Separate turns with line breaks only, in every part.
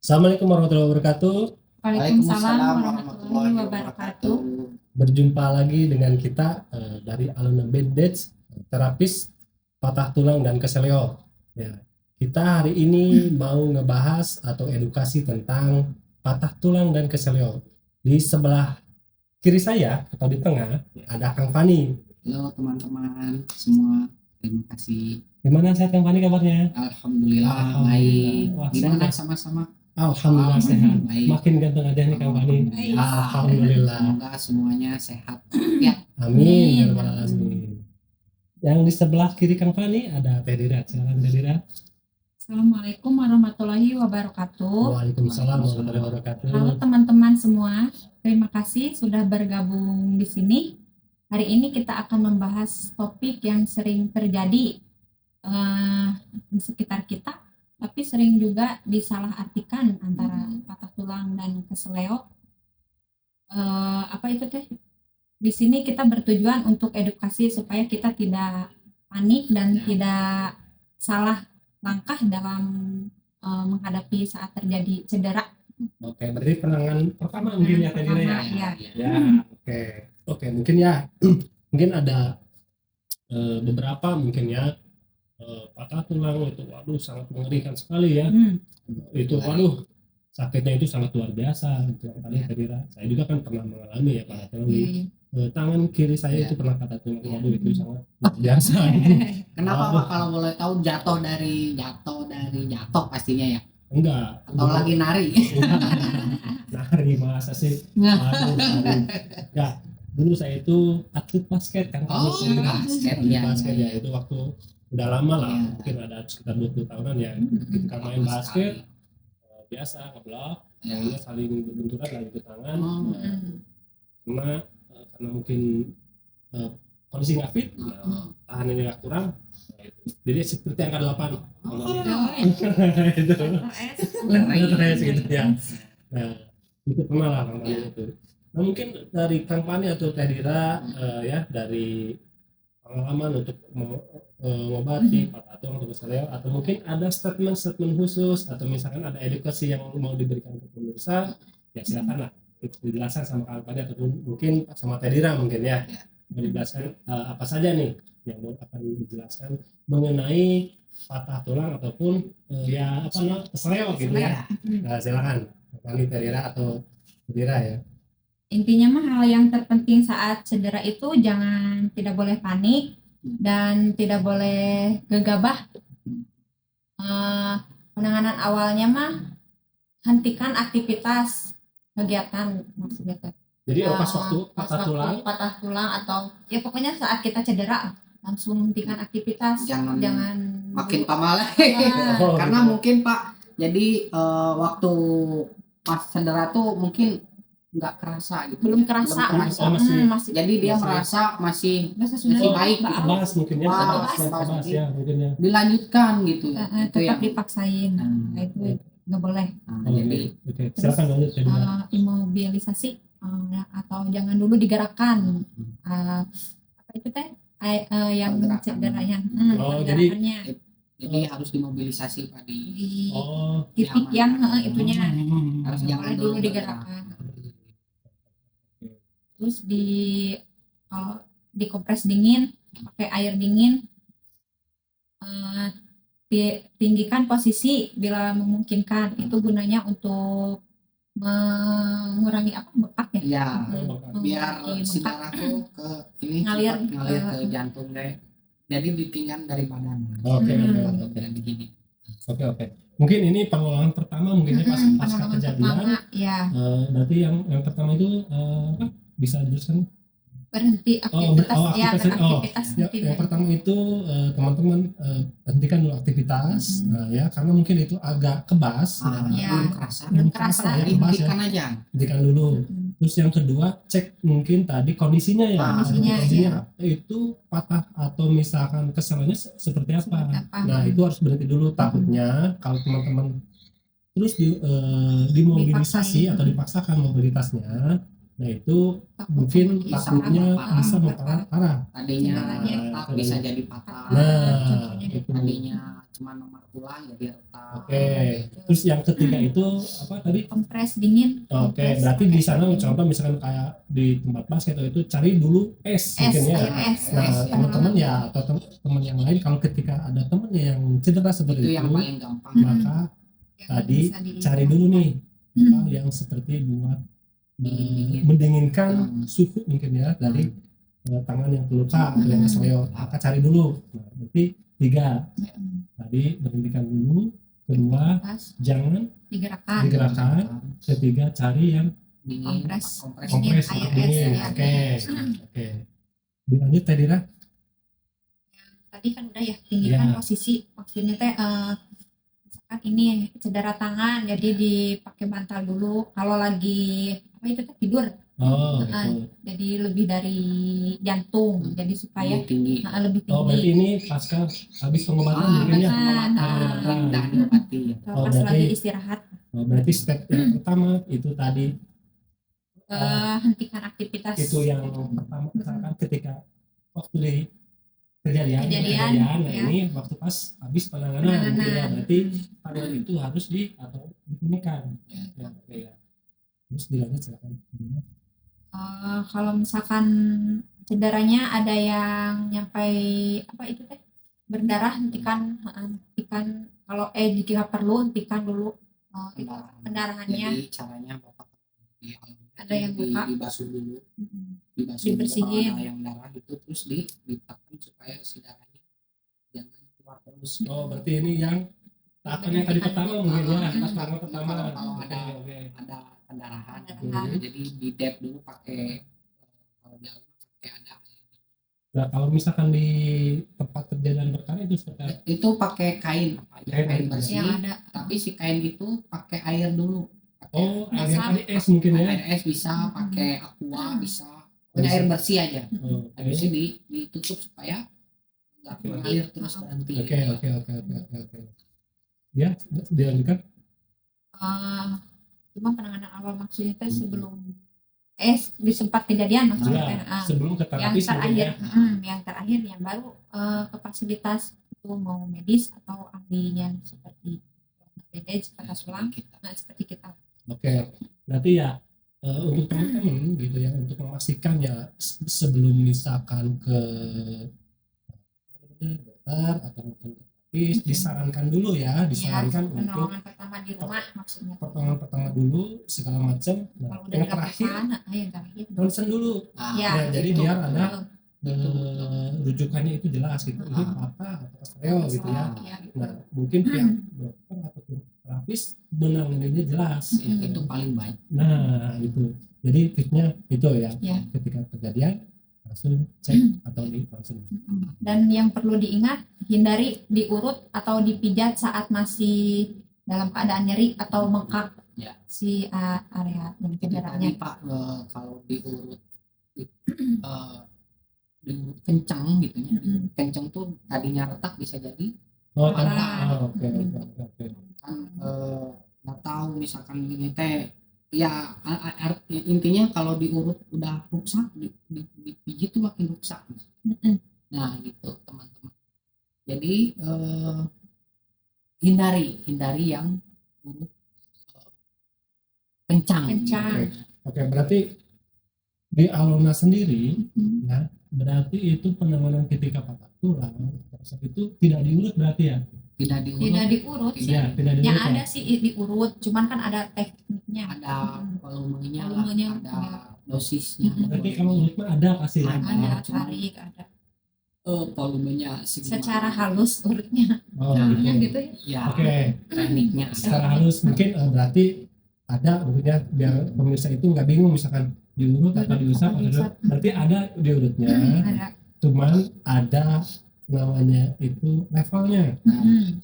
Assalamualaikum warahmatullahi wabarakatuh.
Waalaikumsalam warahmatullahi wabarakatuh.
Berjumpa lagi dengan kita dari Aluna Bandage, terapis patah tulang dan keseleo. Ya, kita hari ini mau ngebahas atau edukasi tentang patah tulang dan keseleo. Di sebelah kiri saya atau di tengah ada Kang Fani.
Halo teman-teman semua, terima kasih.
Gimana sehat Kang Fani kabarnya?
Alhamdulillah baik.
Wah,
Gimana sama-sama?
Alhamdulillah sehat.
Baik.
Makin ganteng aja nih Kang Fani. Alhamdulillah.
Semoga semuanya sehat. Ya.
Amin. Ya rabbal alamin. Yang di sebelah kiri Kang Fani ada Teh Dira. Silakan Teh Dira.
Assalamualaikum warahmatullahi wabarakatuh.
Waalaikumsalam warahmatullahi wabarakatuh.
Halo teman-teman semua, terima kasih sudah bergabung di sini. Hari ini kita akan membahas topik yang sering terjadi di sekitar kita, tapi sering juga disalahartikan antara patah tulang dan keseleo. Apa itu teh? Di sini kita bertujuan untuk edukasi supaya kita tidak panik dan tidak salah langkah dalam menghadapi saat terjadi cedera.
Oke, berarti penanganan pertama mungkin ya Teh Dira ya.
Ya.
Ya, oke, mungkin ya. Mungkin ada beberapa mungkin ya patah tulang itu waduh sangat mengerikan sekali ya. Itu waduh sakitnya itu sangat luar biasa gitu yang tadi Teh Dira. Saya juga kan pernah mengalami ya patah tulang di tangan kiri saya itu pernah patah tulang. Waduh itu sangat luar biasa.
Kenapa Pak kalau boleh tahu jatuh dari jatuh pastinya ya?
Enggak.
Atau lagi nari?
Nari masa sih? Waduh, nari. Ya, dulu saya itu atlet basket kan.
Basket
ya. Itu waktu udah lama lah, mungkin ada sekitar 20 tahunan ya. Kita main basket biasa ngeblok, yang saling berbenturan lagi ke tangan. Karena mungkin kondisi nggak fit, tahan ini nggak kurang. Jadi seperti angka 8 itu gitu ya. Nah itu pernah lah Kang Pani itu. Nah mungkin dari Kang Pani atau Teh Dira ya dari pengalaman untuk mengobati patah tulang atau keseleo, atau mungkin ada statement khusus atau misalkan ada edukasi yang mau diberikan ke pemirsa, ya silakan lah dijelaskan sama Kang Pani ataupun mungkin sama Teh Dira mungkin ya. Mau dijelaskan apa saja nih yang akan dijelaskan mengenai patah tulang ataupun ya apa namanya keseleo gitu ya. Nah, silakan Pani Teh Dira atau Teh Dira ya.
Intinya mah hal yang terpenting saat cedera itu tidak boleh panik dan tidak boleh gegabah. Penanganan awalnya mah hentikan aktivitas kegiatan maksudnya tuh.
Jadi pas waktu
patah tulang atau ya pokoknya saat kita cedera langsung hentikan aktivitas, jangan
makin pamale. Karena mungkin Pak, jadi waktu pas cedera tuh mungkin nggak kerasa gitu.
Belum kerasa.
Masih. Jadi dia merasa masih baik.
Bahas mungkin ya. Bahas ya mungkin ya.
Dilanjutkan gitu.
Tetap dipaksain. Itu nggak boleh.
Jadi
silakan lanjut.
Imobilisasi atau jangan dulu digerakkan. Apa itu teh? Yang cedera yang
jadi harus dimobilisasi Pak di
titik yang itunya
harus jangan
dulu digerakkan. Terus kalau dikompres dingin pakai air dingin, tinggikan posisi bila memungkinkan. Itu gunanya untuk mengurangi bekat
ya biar si darah tuh ngalir ke jantung kayak jadi ditinggal dari badan.
Oke. Mungkin ini pengelolaan pertama mungkinnya pasca kejadian
ya.
Berarti yang pertama itu bisa dijelaskan
berhenti aktivitas.
Yang pertama itu teman-teman hentikan dulu aktivitas ya, karena mungkin itu agak kebas
belum kerasa ya, hentikan
dulu. Terus yang kedua cek mungkin tadi kondisinya itu patah atau misalkan keselnya seperti apa. Nah itu harus berhenti dulu. Takutnya kalau teman-teman terus dimobilisasi atau dipaksakan mobilitasnya, Nah itu mungkin takutnya bisa memparah.
Tadinya
Cederanya.
retak bisa jadi patah.
Nah,
contohnya
itu.
Tadinya cuma nomor tulang jadi retak.
Oke. Terus yang ketiga itu apa tadi?
kompres dingin.
Oke,
Kompres
berarti di sana
pakai
contoh misalkan kayak di tempat basket itu cari dulu es mungkin ya.
air es.
Nah,
es,
teman-teman ya atau teman yang lain kalau ketika ada temennya yang cedera seperti
Itu
itu,
yang paling gampang.
maka
Yang
tadi
bisa
cari dulu nih apa yang seperti buat
Dingin.
mendinginkan suhu mungkin ya dari tangan yang terluka atau yang kesleo. Maka cari dulu. Nah, berarti 3 tadi berhentikan dulu, kedua
Pas
jangan
digerakkan.
digerakkan, ketiga cari yang
Dingin,
Kompres.
kompres
Air
dingin.
es, ya.
Oke. Dilanjut teh Dira.
Tadi kan udah ya tinggikan
Ya.
posisi, maksudnya teh misalkan ini cedera tangan jadi dipakai bantal dulu kalau lagi apa itu teh tidur,
Oh,
Nah,
gitu.
jadi lebih dari jantung, jadi supaya
lebih tinggi.
lebih
Oh, berarti
tinggi.
ini pasca habis pengobatan mungkin ya.
pengobatan.
Udah diobati ya.
Kalau
Oh,
pas
berarti-
lagi istirahat,
Oh, berarti step yang pertama itu tadi
hentikan aktivitas.
itu yang pertama misalkan ketika waktu di kejadian,
Kejadian,
nah
ya.
ini waktu pas habis penanganan,
Penanganan.
ya, berarti tangan itu harus atau dipunikan ya, oke ya. Terus dilanjut silakan.
Kalau misalkan cederanya ada yang nyampe apa itu teh berdarah, hentikan kalau jika perlu hentikan dulu itu pendarahannya.
Jadi caranya Bapak
Ada yang buka.
dibasuh dulu, dibasuh
Dibersihin.
dulu, ada yang darah itu terus ditekan supaya si darahnya jangan keluar terus.
Oh, berarti ini yang tahapan yang tadi pertama mungkin ya, tahapan pertama.
Kalau ada
Oke.
ada pendarahan,
Pendarahan.
jadi di dep dulu pakai kalau di alam pakai ada.
Nah, kalau misalkan di tempat kejadian perkara itu seperti apa?
Itu pakai kain apa aja,
Kain
kain
aja.
bersih,
Yang ada
tapi si kain itu pakai air dulu.
Oh, air
Basah.
tadi es mungkin ya.
Air es bisa, pakai aqua bisa, pokoknya air bersih aja.
Oh,
Habis itu ditutup supaya nggak mengalir terus berhenti.
Oke. Ya, dilanjutkan.
cuma penanganan awal maksudnya teh sebelum di sempat kejadian maksudnya teh.
Ya, sebelum ke
Yang
terapis mungkin ya.
terakhir, yang terakhir yang baru ke fasilitas itu mau medis atau ahlinya seperti bandage, patah tulang, seperti kita.
Oke, berarti ya untuk teman-teman gitu ya, untuk memastikan ya sebelum misalkan ke dokter atau mungkin ke terapis, disarankan dulu ya, disarankan untuk
Penolongan pertama di rumah maksudnya.
pertolongan pertama dulu segala macam. Nah,
Kalau udah
yang terakhir
dilakukan, yang terakhir.
ronsen dulu.
Ya,
Nah, jadi
itu.
biar ada
Betul.
rujukannya itu jelas gitu, ini patah atau kesleo gitu ya.
Ya,
Nah, mungkin pihak dokter ataupun terapis menanganinya jelas.
Itu paling baik.
Nah, itu. Jadi tipsnya itu ya.
Ya.
Ketika kejadian langsung cek atau di ronsen.
Dan yang perlu diingat, hindari diurut atau dipijat saat masih dalam keadaan nyeri atau bengkak
Ya.
si area yang
Jadi
cederanya.
tadi Pak kalau diurut kencang gitu ya. Kencang tuh tadinya retak bisa jadi
Oh,
Parah.
oke.
kan nggak tahu misalkan gini teh ya intinya kalau diurut udah rusak dipijit tuh makin rusak. Nah gitu teman-teman, jadi hindari yang urut kencang.
Oke, berarti di Alona sendiri ya, berarti itu penanganan ketika patah tulang itu tidak diurut berarti ya?
Tidak diurut,
Tidak diurut sih.
Ya, tidak diurut.
Yang
ya?
ada sih diurut, cuman kan ada tekniknya.
ada volumenya,
Volumenya,
ada dosisnya.
Berarti kalau urut mah ada pasti ya?
Ada
Cuma
tarik, ada
volumenya segimana.
secara halus urutnya.
Oh,
Nah,
gitu.
Gitu ya.
Ya
Oke,
tekniknya ada.
secara halus mungkin berarti ada mungkin ya, biar pemirsa itu nggak bingung misalkan diurut atau diusap
Atau
atau
diusap.
berarti ada diurutnya,
Ada.
cuman ada namanya itu levelnya.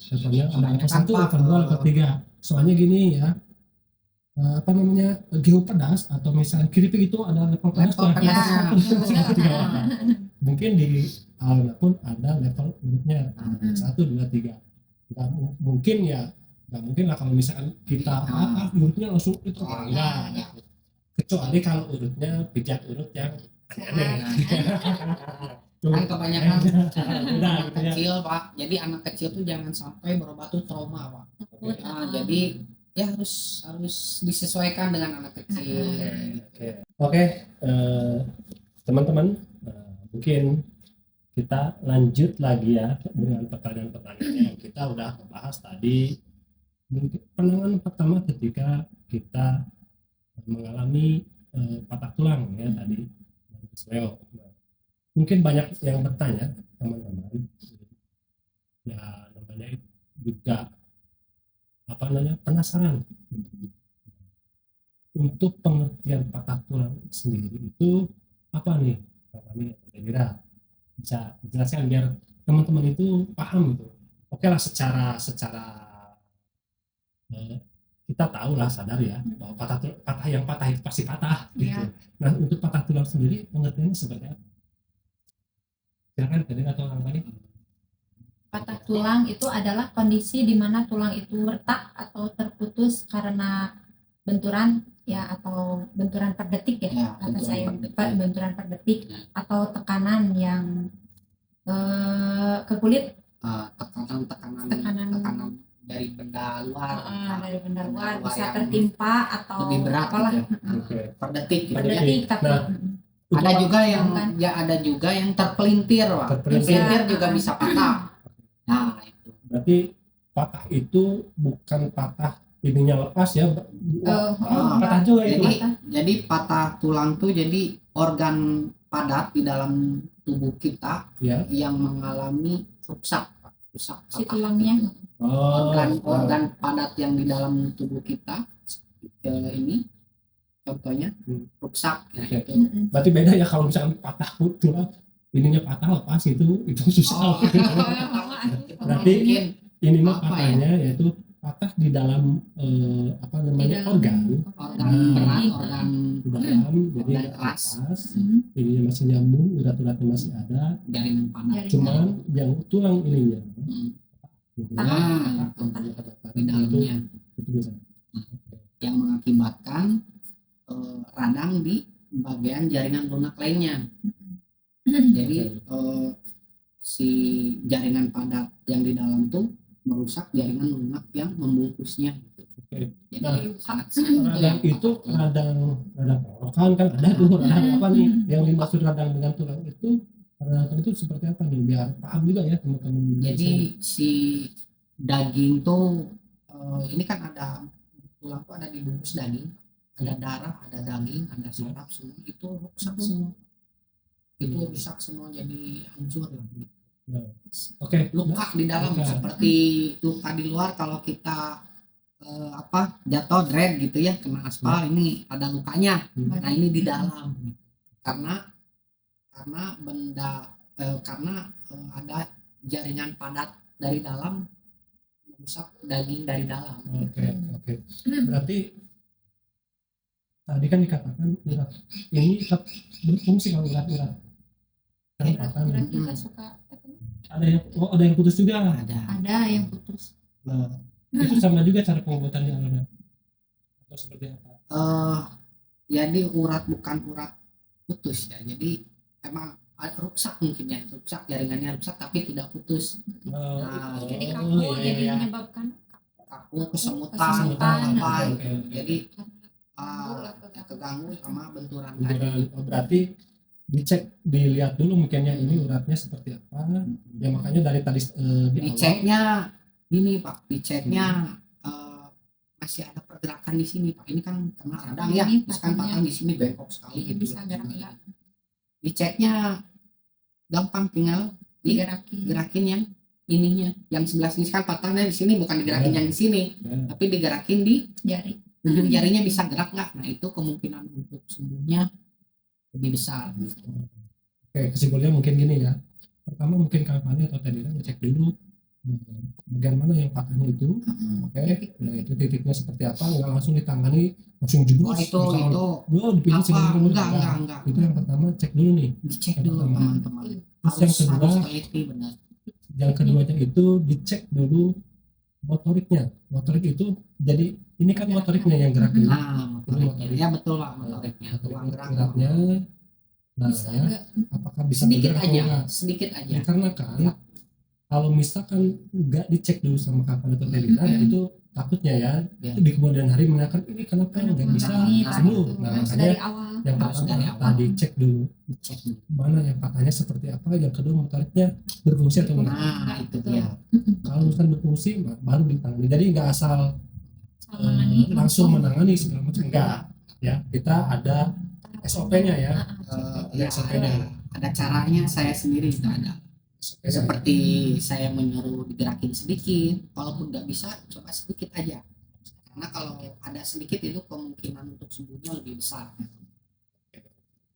Levelnya ada level 1,
Pak,
level 2, level 3. Soalnya gini ya, apa namanya, geopedas atau misalnya keripik itu ada level pedas
Level pedasnya.
mungkin di Alna pun ada level urutnya 1, 2, 3. Nggak mungkin ya, nggak mungkin lah kalau misalkan kita urutnya langsung itu enggak. kecuali kalau urutnya pijat urut yang aneh.
Kan kebanyakan
Udah,
anak
gitu ya.
kecil Pak, jadi anak kecil tuh jangan sampai berobat tuh trauma Pak.
Takut.
Jadi ya harus disesuaikan dengan anak kecil.
Oke, teman-teman, mungkin kita lanjut lagi ya dengan pertanyaan-pertanyaan yang kita udah bahas tadi. Mungkin penanganan pertama ketika kita mengalami patah tulang ya tadi kesleo. Mungkin banyak yang bertanya teman-teman, ya namanya juga penasaran untuk pengertian patah tulang sendiri itu apa nih? Kira-kira bisa dijelaskan biar teman-teman itu paham gitu. Oke lah, secara kita tahu lah, sadar ya bahwa patah yang patah itu pasti patah gitu.
Iya.
Nah, untuk patah tulang sendiri pengertiannya seperti apa? Silakan Kadin atau orang lain.
Patah tulang itu adalah kondisi di mana tulang itu retak atau terputus karena benturan ya, atau benturan per detik ya,
Ya,
kata
benturan
saya,
per detik.
benturan per detik
Ya.
atau tekanan yang ke kulit,
Tekanan dari benda luar,
dari benda luar
luar
bisa
yang
tertimpa atau
lebih berat
apalah,
gitu.
Oke.
Per detik gitu
per
ya.
detik. Tapi
Nah,
Ada juga yang
Kan.
ya ada juga yang terpelintir Pak.
Terpelintir.
Terpelintir juga
Bisa.
bisa patah. Nah, itu.
Berarti patah itu bukan patah ininya lepas ya, patah juga itu.
Jadi patah tulang tuh jadi organ padat di dalam tubuh kita
Ya.
yang mengalami rusak, Pak. Rusak
si
patah.
tulangnya
Organ padat yang di dalam tubuh kita ini contohnya rusak ya,
Oke.
itu.
Berarti beda ya kalau misalnya patah tulang ininya patah lepas itu susah. Berarti
Mungkin
ini mah
apa
patahnya yaitu patah di dalam organ
organ
di dalam, jadi
organ
nggak
keras.
lepas, ininya masih nyambung, urat-uratnya masih ada,
jaringan padat
cuman yang tulang ininya
nah di dalamnya
itu bisa.
yang mengakibatkan radang di bagian jaringan lunak lainnya. Jadi si jaringan padat yang di dalam tuh merusak jaringan lunak yang membungkusnya.
Oke.
Jadi
Nah,
sangat
radang itu radang porokan kan ada tuh, radang apa nih yang dimaksud radang dengan tulang itu, radang itu seperti apa nih biar paham juga ya teman-teman.
Jadi si daging tuh ini kan ada tulang tuh ada di bungkus daging, ada darah, ada daging, ada saraf, semua itu rusak semua. Itu rusak semua, jadi hancur lah.
Oke.
Luka di dalam
Luka.
seperti luka di luar kalau kita jatuh dread gitu ya, kena aspal ini ada lukanya. Nah ini di dalam karena benda ada jaringan padat dari dalam merusak daging dari dalam.
Oke. Berarti tadi kan dikatakan urat ini tetap berfungsi kalau urat kan patah.
urat kita suka
Ada yang putus juga.
ada yang putus.
Nah, itu sama juga cara pengobatannya Alona atau seperti apa?
Jadi urat bukan urat putus ya, jadi emang rusak mungkin ya, rusak jaringannya rusak tapi tidak putus.
Jadi kaku, jadi
iya.
menyebabkan
Kaku, kesemutan,
kesemutan.
apa
Oke.
jadi keganggu sama benturan
Benturan. Berarti dilihat dulu mungkinnya ini uratnya seperti apa. Ya makanya dari tadi di awal
diceknya ini Pak, diceknya masih ada pergerakan di sini Pak. Ini kan kena radang ya,
Ini
misalkan
patahnya.
patah di sini bengkok sekali
Ini
gitu.
bisa gerak enggak
Diceknya gampang, tinggal
digerakin.
gerakin yang ininya, yang sebelah sini kan patahnya di sini, bukan digerakin yang di sini,
ya.
tapi digerakin di
Jari.
ujung jarinya bisa gerak nggak? Nah itu kemungkinan untuk sembuhnya lebih besar.
Oke, kesimpulannya mungkin gini ya. Pertama mungkin kampanye atau tadi ngecek dulu bagian mana yang patahnya itu. Oke, nah itu titiknya seperti apa, nggak langsung ditangani langsung
Oh
jeblos.
itu
gua dipijit
apa?
segala
Enggak.
Itu yang pertama, cek dulu nih.
Dicek dulu
Pertama.
teman-teman.
Terus yang kedua,
Harus teliti benar.
yang keduanya itu dicek dulu motorik itu jadi ini kan motoriknya yang gerak dulu.
Nah, motoriknya. Ya betul Pak, motoriknya. Ruang
geraknya. Nah,
Bisa
ya,
agak
apakah bisa
sedikit
bergerak atau
aja,
enggak?
sedikit aja.
Dikarenakan
Ya.
kalau misalkan nggak dicek dulu sama kapan atau tedira, itu takutnya ya,
Ya.
itu di kemudian hari mengatakan ini kenapa nggak bisa sembuh. Nah,
harus
makanya
dari awal.
yang
Harus
pertama
dari
apa
awal.
dicek dulu
Cek dulu.
mana yang patahnya seperti apa, yang kedua motoriknya berfungsi atau enggak.
Nah, itu dia.
Kalau misalkan berfungsi baru ditangani, jadi nggak asal langsung menangani segala macam, enggak ya, kita ada SOP-nya ya.
Ya, ada caranya, saya sendiri itu ada. Seperti saya menyuruh digerakin sedikit, walaupun nggak bisa, coba sedikit aja. Karena kalau ada sedikit itu kemungkinan untuk sembuhnya lebih besar.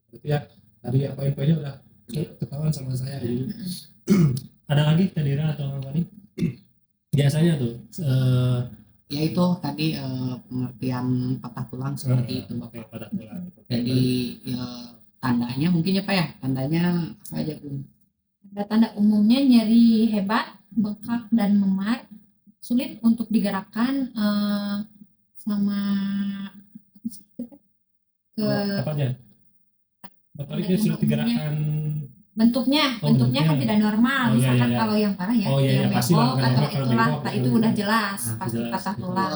Berarti ya dari poin-poinnya udah ketahuan sama saya ini. Ada lagi tedira atau apa nih? Biasanya tuh
Ya itu tadi pengertian patah tulang seperti itu Bapak.
patah tulang.
Jadi tandanya mungkin ya Pak ya, tandanya apa aja Bun?
Tanda umumnya nyeri hebat, bengkak dan memar, sulit untuk digerakkan, sama ke
apanya? Motoriknya sulit digerakkan.
bentuknya kan tidak normal. Misalkan kalau yang parah ya, yang bengkok atau itulah, itu udah jelas pasti patah tulang.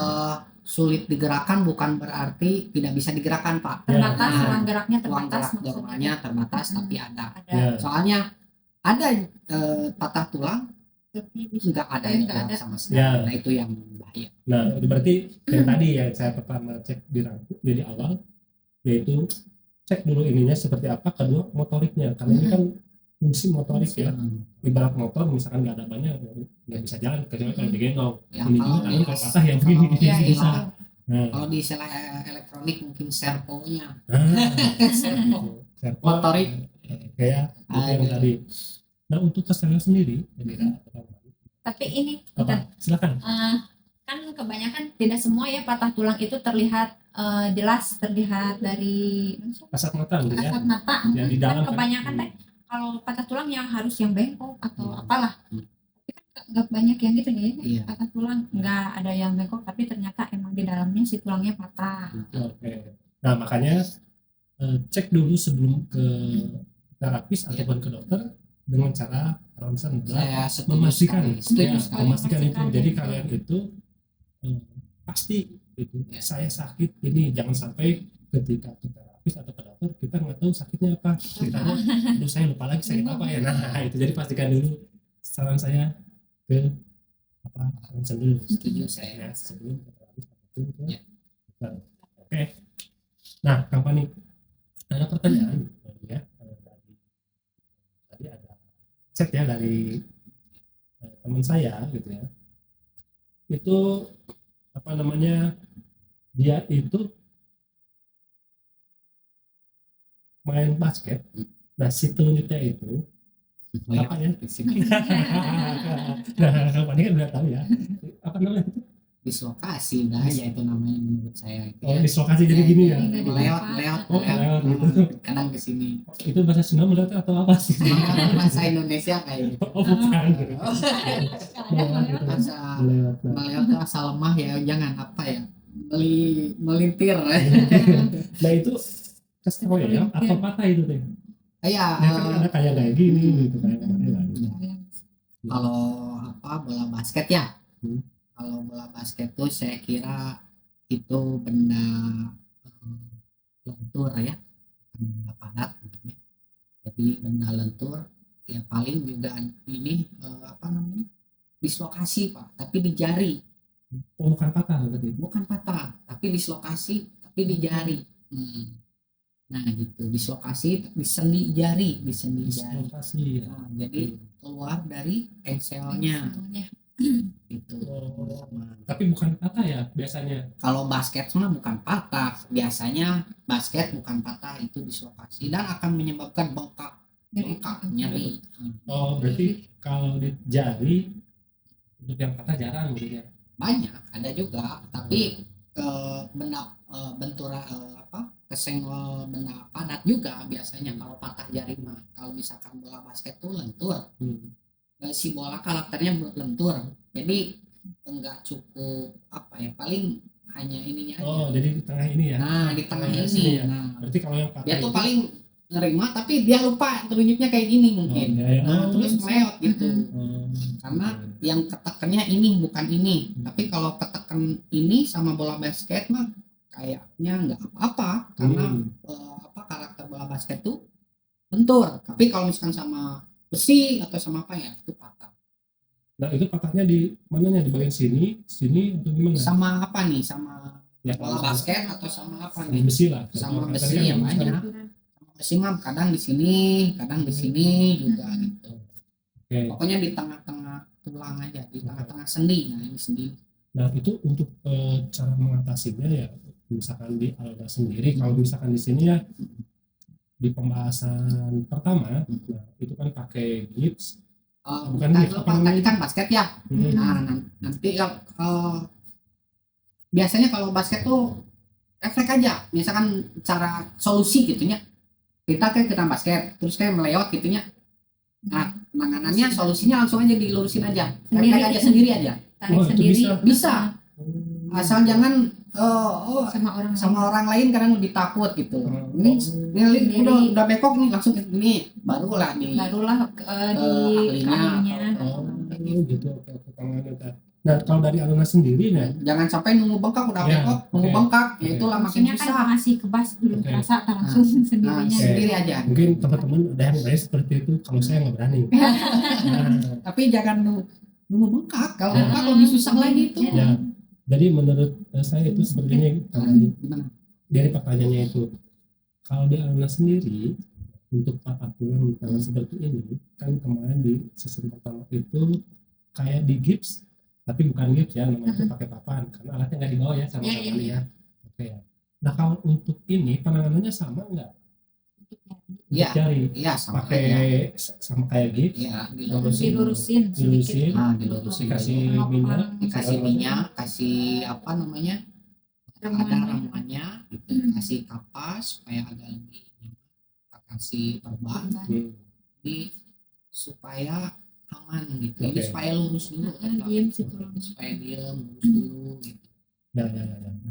Sulit digerakkan bukan berarti tidak bisa digerakkan Pak.
Terbatas ruang geraknya terbatas,
normalnya terbatas tapi ada.
Ada.
Soalnya ada patah tulang
Tapi
nggak ada yang gerak sama sekali.
Ya.
Nah itu yang bahaya.
Nah berarti yang tadi yang saya pertama cek di awal, yaitu cek dulu ininya seperti apa, kedua motoriknya, karena ini kan fungsi motorik ya. Ibarat motor misalkan nggak ada bannya nggak bisa jalan kecuali kalau digendong.
Ya,
Ini juga kan kalau patah yang begini bisa. Nah,
kalau di istilah elektronik mungkin servonya.
servo
Motorik
kayak itu yang tadi. Nah untuk kesalahan sendiri,
tapi ini
apa? Silakan.
Kan kebanyakan tidak semua ya patah tulang itu terlihat jelas, terlihat dari
Kasat mata gitu ya.
kasat mata.
Ya, di dalam
Kan kebanyakan
kan.
teh kalau patah tulang yang harus yang bengkok atau apalah. Tapi kan nggak banyak yang gitu nih.
Iya.
Patah tulang nggak ada yang bengkok, tapi ternyata emang di dalamnya si tulangnya patah.
Oke. Nah makanya cek dulu sebelum ke terapis ataupun ke dokter dengan cara ronsen
Saya
memastikan
sekali.
memastikan itu. Jadi kalian itu pasti itu saya sakit ini, jangan sampai ketika ke terapis atau ke dokter kita nggak tahu sakitnya apa, ceritanya aduh saya lupa lagi sakit apa ya. Nah itu jadi pastikan dulu, saran saya ke apa ronsen dulu.
Setuju saya.
Ya, sebelum ke terapis atau ke
Ya.
dokter. Oke. Nah kampanye ada pertanyaan ya tadi ada chat ya dari teman saya gitu ya, itu apa namanya, dia itu main basket. Nah si telunjuknya itu apa ya? Nah kampanye kan udah tahu ya apa namanya itu,
dislokasi udah aja itu namanya menurut saya itu.
oh dislokasi jadi gini ya,
Lewat
gitu.
kadang kesini
Itu bahasa Sunda melewat atau apa sih?
bahasa Indonesia kayak gitu.
Oh bukan.
Bahasa
Melewat.
melewat tuh asal lemah ya, jangan apa ya, melintir.
Nah itu kesewa ya atau patah itu teh?
Ya,
Kan ada kayak gini gitu kayak kemarin lah.
kalau apa bola basket ya,
Hmm.
kalau bola basket tuh saya kira itu benda lentur ya, benda padat mungkin ya. Jadi benda lentur ya paling juga ini apa namanya, dislokasi Pak, tapi di jari.
Oh bukan patah berarti.
Bukan patah tapi dislokasi tapi di jari. Nah gitu, dislokasi di sendi jari, di sendi jari.
Dislokasi ya.
Nah, jadi keluar dari engselnya gitu.
Tapi bukan patah ya biasanya.
Kalau basket mah bukan patah, biasanya basket bukan patah, itu dislokasi dan akan menyebabkan bengkak nyeri.
Oh berarti kalau di jari untuk yang patah jarang gitu ya.
Banyak ada juga, tapi benda bentura apa kesenggol benda padat juga biasanya kalau patah jari mah. Kalau misalkan bola basket tuh lentur, si bola karakternya lentur, jadi enggak cukup apa ya, paling hanya ininya aja.
Oh, jadi di tengah ini ya.
Nah di tengah
Tengah
ini
sini ya.
nah
Berarti kalau yang patah
dia tuh
itu
paling nerima tapi dia lupa telunjuknya kayak gini mungkin.
Oh, iya, iya.
Nah
Oh,
terus meleot gitu. Karena
oke.
yang ketekannya ini bukan ini, tapi kalau ketekan ini sama bola basket mah kayaknya nggak apa-apa karena apa karakter bola basket tuh lentur. Tapi kalau misalkan sama besi atau sama apa ya itu patah.
Nah, itu patahnya di mananya? Di bagian sini, sini atau gimana?
Sama apa nih? Sama
Ya,
bola
kalau
basket atau sama apa
sama
nih?
besi lah.
Sama
Kalau
besi
tadi kan
yang
misalkan-
banyak. Sama besi mah kadang di sini, kadang di sini juga gitu.
Oke.
Pokoknya di tengah-tengah tulang aja, di tengah-tengah sendi. Nah ini sendi.
Nah, itu untuk cara mengatasinya ya, misalkan di Alda sendiri, kalau misalkan di sini ya di pembahasan pertama, nah itu kan pakai gips, bukan gips, apa
Tadi
namanya?
kan basket ya. Nah nanti biasanya kalau basket tuh efek aja. Misalkan cara solusi gitunya. Kita kan kena basket, terus kayak melewat gitunya. Nah penanganannya solusinya langsung aja dilurusin aja.
Sendiri.
Efek aja sendiri aja.
Tarik
Oh, itu
sendiri.
Bisa. Asal jangan
sama
orang lain kadang lebih takut gitu. Ini
Sendiri.
udah bekok nih langsung ini barulah nih.
Barulah di
ahlinya.
ahlinya.
Oh, gitu. Oke, oke, tangannya tadi. Nah, kalau dari Aluna sendiri, nah,
Jangan sampai nunggu bengkak udah
Ya,
bekok, nunggu
oke.
bengkak, ya
Oke.
itulah makin
Maksudnya kan
susah.
masih kebas belum
Oke.
terasa langsung sendirinya.
Nah, sendiri aja.
mungkin teman-teman ada yang lain seperti itu. Kalau saya nggak berani. Nah,
Tapi jangan nunggu bengkak. Kalau
Ya.
bengkak lebih susah lagi itu.
ya, jadi menurut saya itu sepertinya
Gimana?
dari pertanyaannya itu, kalau di Aluna sendiri untuk patah tulang di tangan seperti ini, kan kemarin di season pertama itu kayak di gips, tapi bukan gips ya, namanya itu pakai papan karena alatnya nggak dibawa ya sama
Iya,
sekali ya. Oke ya. Nah, kalau untuk ini penanganannya sama nggak?
Iya.
Untuk jari
Iya sama
pakai
aja.
sama kayak gips,
Iya,
Dilurusin sedikit.
dilurusin,
dilurusin.
dikasih minyak,
Dikasih minyak, kasih apa namanya?
Ramuan.
Ada ramuannya, gitu. Kasih kapas supaya agak lebih kasih perban. Jadi supaya aman gitu. Jadi
Oke.
supaya lurus dulu.
Diem situ.
Supaya dia lurus dulu gitu.
Ya.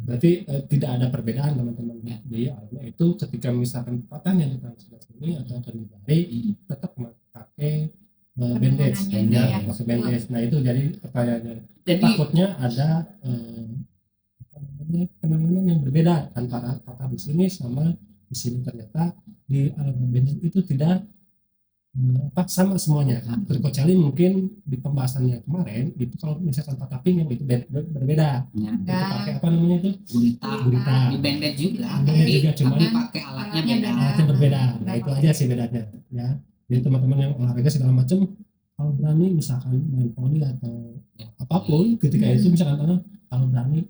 Berarti tidak ada perbedaan teman-teman
Ya.
di Aluna itu ketika misalkan patahnya di tangan sebelah sini atau di jari, tetap pakai bandage,
Penanganannya,
ya,
ya.
pakai bandage. Nah, itu jadi pertanyaannya.
Jadi
Takutnya ada apa namanya, penanganan yang berbeda antara patah di sini sama di sini, ternyata di Aluna bandage itu tidak sama semuanya. Terkecuali mungkin di pembahasannya kemarin itu kalau misalkan patah pinggang itu berbeda. Itu pakai apa namanya itu? Gurita.
di bandage juga.
Bandage juga, cuma
tapi pakai alatnya beda.
alatnya berbeda. Nah, itu aja sih bedanya ya. Jadi teman-teman yang olahraga segala macam, kalau berani misalkan main poli atau apapun ketika itu misalkan kalau berani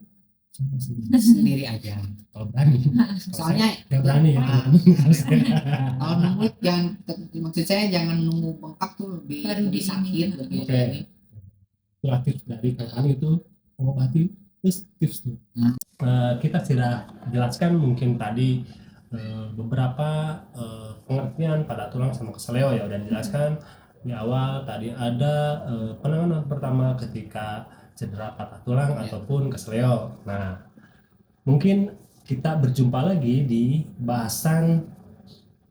sama
Sendiri aja.
kalau berani.
Soalnya
yang berani ya teman-teman.
kalau nunggu jangan, maksud saya jangan nunggu bengkak tuh lebih,
Baru
lebih sakit,
di-
lebih
Oke. Itu tips dari Kang itu mengobati tips tuh. Kita sudah jelaskan mungkin tadi beberapa pengertian pada tulang sama keseleo ya, udah dijelaskan di awal. Tadi ada penanganan pertama ketika cedera patah tulang ataupun keseleo. Nah, mungkin kita berjumpa lagi di bahasan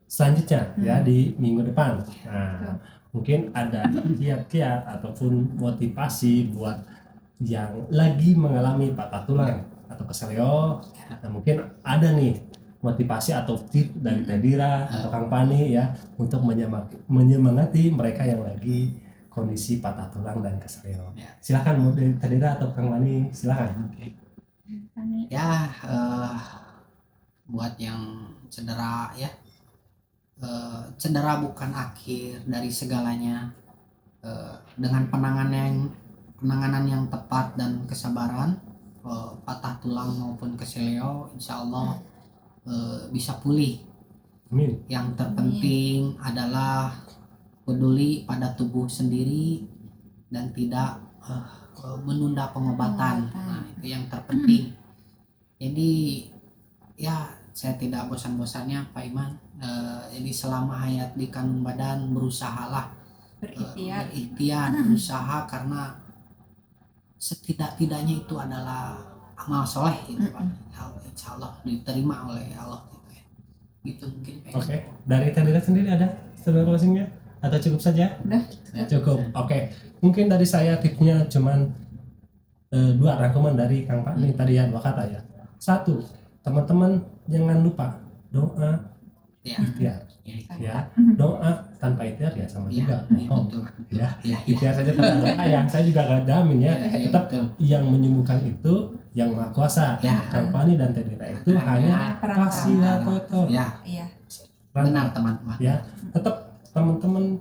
selanjutnya ya di minggu depan. Nah, mungkin ada kiat-kiat ataupun motivasi buat yang lagi mengalami patah tulang atau keseleo. Nah, mungkin ada nih motivasi atau tips dari Tedira atau Kang Pani ya untuk menyemangati mereka yang lagi kondisi patah tulang dan keseleo. Silakan mau dari Tedira atau Kang Pani, silakan.
ya buat yang cedera ya, cedera bukan akhir dari segalanya. Dengan penanganan yang tepat dan kesabaran, patah tulang maupun keseleo insya Allah bisa pulih.
Amin.
Yang terpenting adalah peduli pada tubuh sendiri dan tidak menunda pengobatan. Nah, itu yang terpenting. Jadi ya saya tidak bosan-bosannya Pak Iman. Jadi selama hayat di kandung badan berusahalah berikhtiar, berusaha, karena setidak-tidaknya itu adalah amal soleh gitu Pak. Insya Allah diterima oleh Allah gitu ya. Gitu mungkin Pak.
Oke, dari Teh Dira sendiri ada statement closingnya atau cukup saja?
Udah.
Cukup. Oke, mungkin dari saya tipsnya cuman dua rangkuman dari Kang Pak nih tadi ya, dua kata ya. Satu, teman-teman jangan lupa doa
Ya.
ikhtiar. Ya, doa tanpa ikhtiar ya sama
Ya,
juga
ya,
bohong.
betul.
Ya,
Ya, ya.
ikhtiar saja tanpa doa ya, saya juga gak jamin ya.
Ya,
Tetap
betul.
yang menyembuhkan itu yang Maha Kuasa.
Ya.
Kang Fani dan Teh Dira itu hanya fasilitator.
Ya,
Iya.
benar teman-teman.
Ya, tetap teman-teman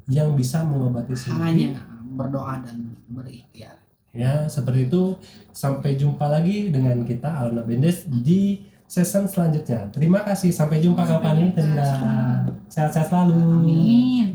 yang bisa mengobati sendiri.
Hanya berdoa dan berikhtiar.
Ya, seperti itu. Sampai jumpa lagi dengan kita Aluna Bendes di season selanjutnya. Terima kasih. Sampai jumpa Kang Fani. Sehat-sehat selalu.
Amin.
Amin.